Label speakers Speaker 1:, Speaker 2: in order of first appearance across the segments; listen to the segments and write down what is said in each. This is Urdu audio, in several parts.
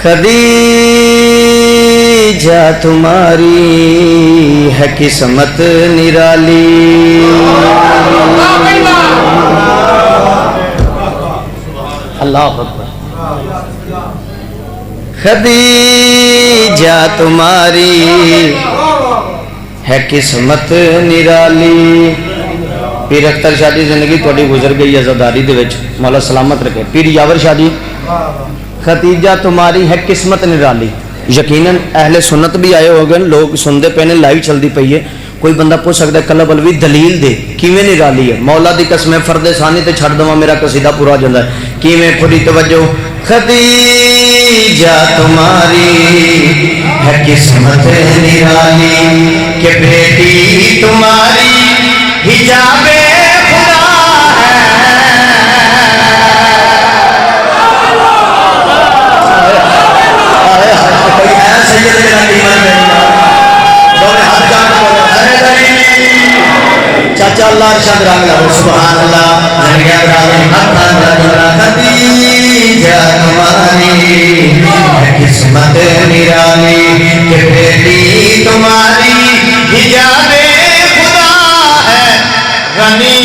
Speaker 1: خدیجہ تمہاری ہے قسمت نرالی، اللہ اکبر۔ خدیجہ تمہاری ہے قسمت نرالی۔ پیر اختر شاہ دی زندگی تھوڑی گزر گئی عزاداری دے وچ، مولا سلامت رکھے۔ پیر یاور شاہ دی خدیجہ تمہاری ہے قسمت نرالی۔ یقیناً اہل سنت بھی آئے ہو گئے، لوگ سندے پہ نے، لائیو چل دی پئی ہے۔ کوئی بندہ پوچھ سکتا ہے کلب الوی دلیل دے کیویں نرالی ہے؟ مولا دی قسم فرد ثانی تے چھڑ دواں میرا قصیدہ پورا ہو جاندا ہے۔ کیویں پوری توجہ؟ خدیجہ تمہاری ہے قسمت نرالی کہ بیٹی تمہاری حجاب خدا ہے۔ چاچا اللہ ارشاد راگا سبحان اللہ خدیجہ تمہاری ہے قسمت نرالی کہ بیٹی تمہاری حجاب خدا ہے۔ غنی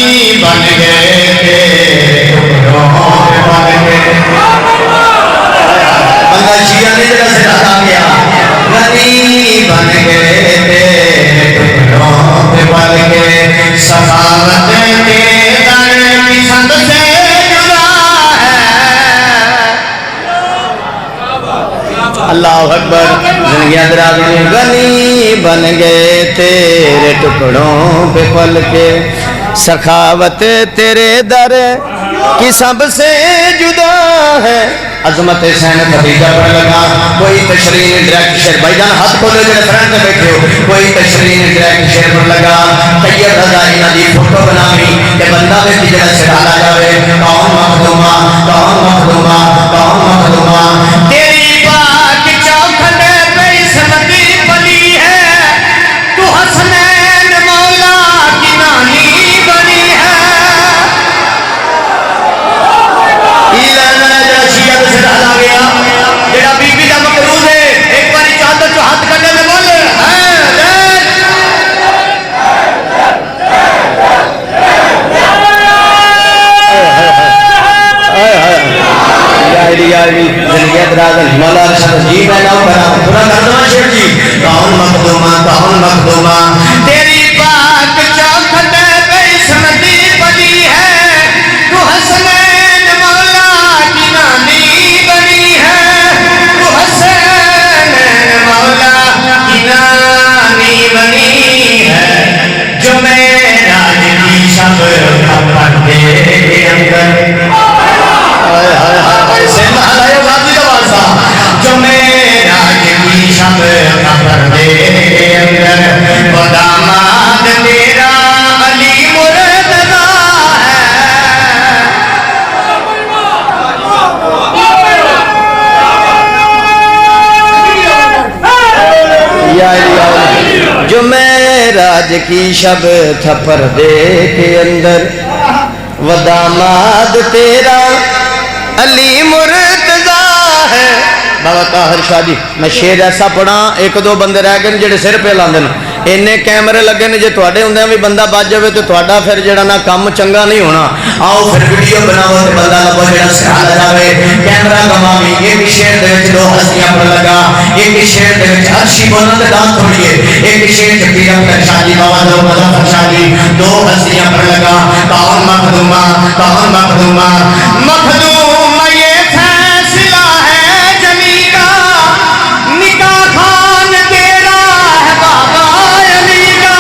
Speaker 1: بن گئے تھے بن گئے بندہ شیعہ نے جگہ سے رہا گیا۔ غنی بن گئے تھے بن گئے سخاوت کے در پسند سے جدا ہے۔ اللہ اکبر۔ زندگیاں دراز میں غنی بن گئے تیرے ٹکڑوں پہ پل کے، سخاوت تیرے در کی سب سے جدا ہے۔ عظمت حسین خدیجہ پر لگا کوئی تشریح ڈائریکٹ شیر، بھائی جان ہاتھ کھولے جو فرنٹ میں بیٹھے ہو، کوئی تشریح ڈائریکٹ شیر پر لگا۔ طیب رضا انہاں دی فوٹو بناوی کہ بندہ میں جڑا سرالا جاوے، کون مخدومہ کون مخدومہ کون مخدومہ تیری پاک چوکھٹ پہ عصمتی پلی ہے، تو حسنین مولا کی نانی بنی ہے۔ جڑا بی بی دا مقروض ہے ایک باری چادر جو ہاتھ کرنے میں بول زندگیت رازن مولا ارشد جی میں نام کرا پورا کردہ شیر جی۔ کون مخدومہ تیری پاک چوکھٹ پہ عصمتی پلی ہے، تو حسنین مولا کی نانی بنی ہے۔ تو حسنین مولا کی نانی بنی ہے، جو معراج کی شب کا پردے کے اندر جو معراج کی شب کا پردے کے اندر وہ داماد تیرا علی مرتضیٰ ہے۔ جو معراج کی شب تھا پردے کے اندر وہ داماد تیرا علی مرتضیٰ ہے۔ بابا طاہر شاہ جی میں شیر ایسا پڑھا، ایک دو بندے رہ گئے جڑے سر پہ لاندے نے، اینے کیمرے لگے نے، جے تواڈے ہوندے بھی بندہ بچ جاوے تو تواڈا پھر جڑا نا کام چنگا نہیں ہونا۔ آؤ پھر ویڈیو بناؤ تے بندہ لبو جڑا سہل جاوے، کیمرہ گواوی۔ ایک شیر دے وچ دو ہستیاں پر لگا، ایک شیر دے وچ عرشی بولن تے دان تھوڑیے، ایک شیر تے پیر اختر شاہ جی بابا دو مظفر شاہ جی دو ہستیاں پر لگا۔ کون مخدومہ کون مخدومہ مخدومہ یہ فیصلہ ہے جمی کا، نکاح خان تیرا ہے بابا علی کا۔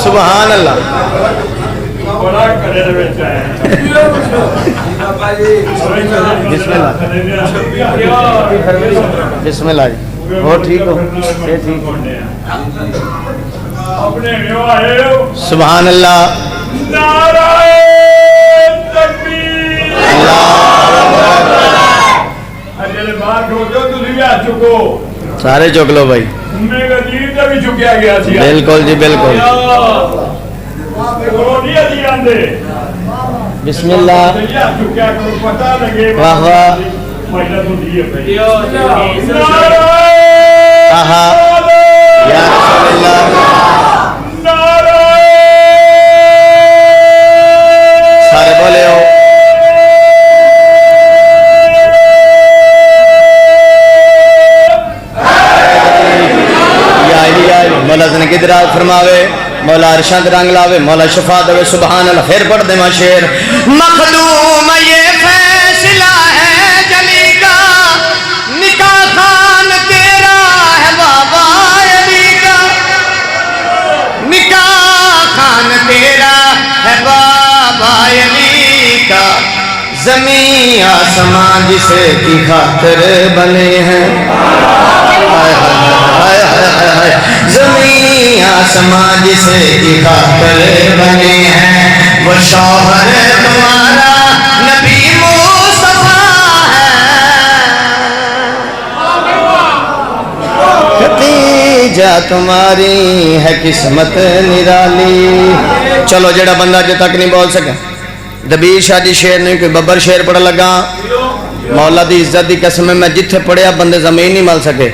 Speaker 1: سبحان اللہ۔ بسم اللہ بسم اللہ جی، ہو ٹھیک ہو؟ ٹھیک ہو؟ سبحان اللہ۔ سارے چک لو بھائی۔
Speaker 2: بھی چکیا گیا سی
Speaker 1: بالکل جی بالکل بسم اللہ
Speaker 2: چکیا کو پتہ لگے
Speaker 1: واہ واہ آہا یا رسول اللہ سارے بولے ہو مولا زندگی دراز فرماوے مولا عرشاں دے رنگ لاوے مولا شفا دے سبحان اللہ پھر پڑھ دے ماں شیر مخدوم یہ فیصلہ ہے جلی کا نکاح خان تیرا ہے بابا علی کا نکاح خان تیرا ہے بابا علی کا زمین آسمان جسے کی خاطر بنے ہیں زمین آسمان جسے کی خاطر بنے ہیں وہ شوہر تمہارا نبی مصطفیٰ ہے ختیجہ تمہاری ہے قسمت نرالی چلو جڑا بندہ جو تک نہیں بول سکے دبیر شاہ جی شیر نہیں کوئی ببر شیر پڑھ لگا مولا دی عزت دی قسم میں جتھے پڑھیا بندے زمین نہیں مل سکے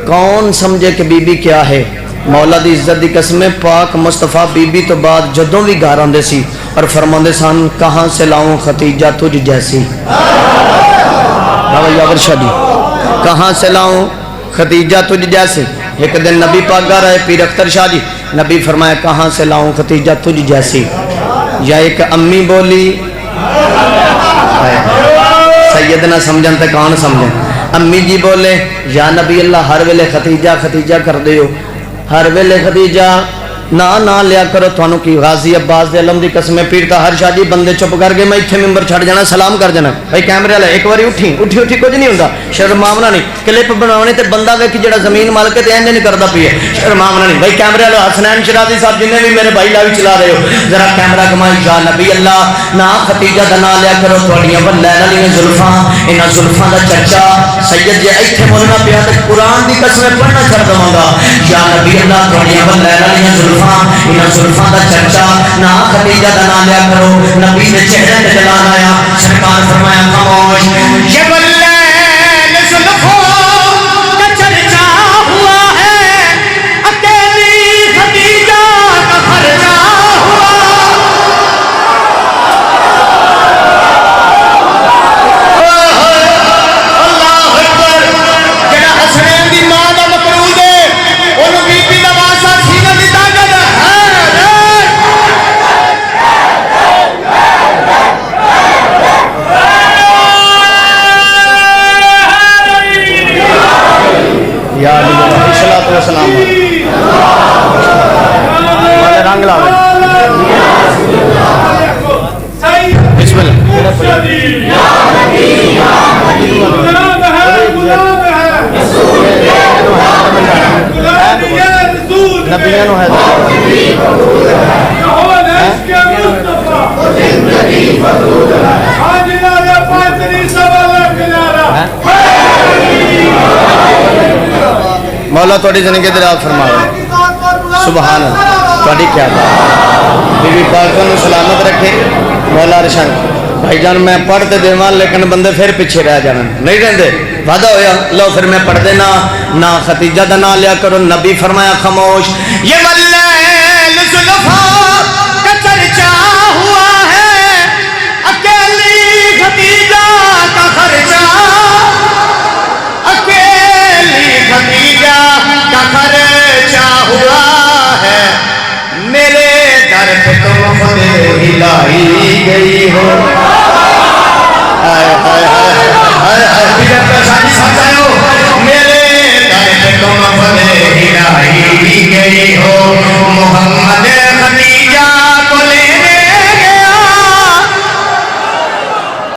Speaker 1: کون سمجھے کہ بی بی کیا ہے مولا دی عزت دی قسم پاک مصطفیٰ بی بی تو بعد جدوں بھی گھر آندے سی اور فرماندے سن کہاں سے لاؤں ختیجہ تجھ جیسی بابا یاور شاہ جی کہاں سے لاؤں ختیجہ تجھ جیسی ایک دن نبی پاک گا رہے پیر اختر شاہ جی نبی فرمایا کہاں سے لاؤں ختیجہ تجھ جیسی یا ایک امی بولی سیدنا سمجھن تے کون سمجھن امی جی بولے یا نبی اللہ ہر ویلے ختیجہ ختیجہ کر دیو ہر ویلے ختیجہ نہ لیا کرو تھانو کی غازی عباس دے علم دی قسمیں پیرتا ہر شاہ جی بندے چپ کر گئے میں اتھے ممبر چھڑ جانا سلام کر جانا بھائی کیمرے والے ایک باری اٹھی کچھ نہیں ہوتا شرماونا نہیں کلپ بناونے تے بندہ ویکھ جڑا زمین مال کے تے اینج نہیں کردا پئی ہے شرماونا نہیں بھائی کیمرے والے حسنین شرازی صاحب جن بھی میرے بھائی لاوی چلا رہے ہو ذرا کیمرہ کمائی یا نبی اللہ نہ ختیجہ دا نام لیا کرو تھوڑیاں ولیل علی زلفاں انہاں زلفاں دا چرچا سید جی ایتھے بولنا پیا تے قرآن دی قسمیں پڑھنا چھڑ دواں گا یا نبی اللہ تھوڑیاں ولیل علی زلفاں انہاں زلفاں دا چرچا نہ ختیجہ دا نام لیا کرو نبی دے چہرے تے جلال آیا سرکار فرمایا خاموش یہ ولیل زلفوں کا چرچا ہوا ہے اکیلی ختیجہ کا خرچہ ہوا اللہ اکبر جڑا حسنین دی ماں دا مقرود ہے اونوں بی بی دا واسطہ سینہ دی طاقت ہے یا علی الصلوۃ والسلام والے رنگ لاوے بسم اللہ نبیوں ہے مولا تھوڑی زندگی دراز فرماوے سبحان اللہ تھوڑی کیا بات بی بی پاک کو سلامت رکھے مولا عرشان بھائی جان میں پڑھتے دیوان لیکن بندے پھر پیچھے رہ جانا نہیں رہندے وعدہ ہویا لو پھر میں پڑھ دینا نہ ختیجہ دا نام لیا کرو نبی فرمایا خاموش یہ ولیل زلفاں کا چرچا ہوا ہے اکیلی ختیجہ کا خرچہ اکیلی ختیجہ کا خرچہ ہوا ہے میرے در پہ تم خود ہی لائی گئی ہو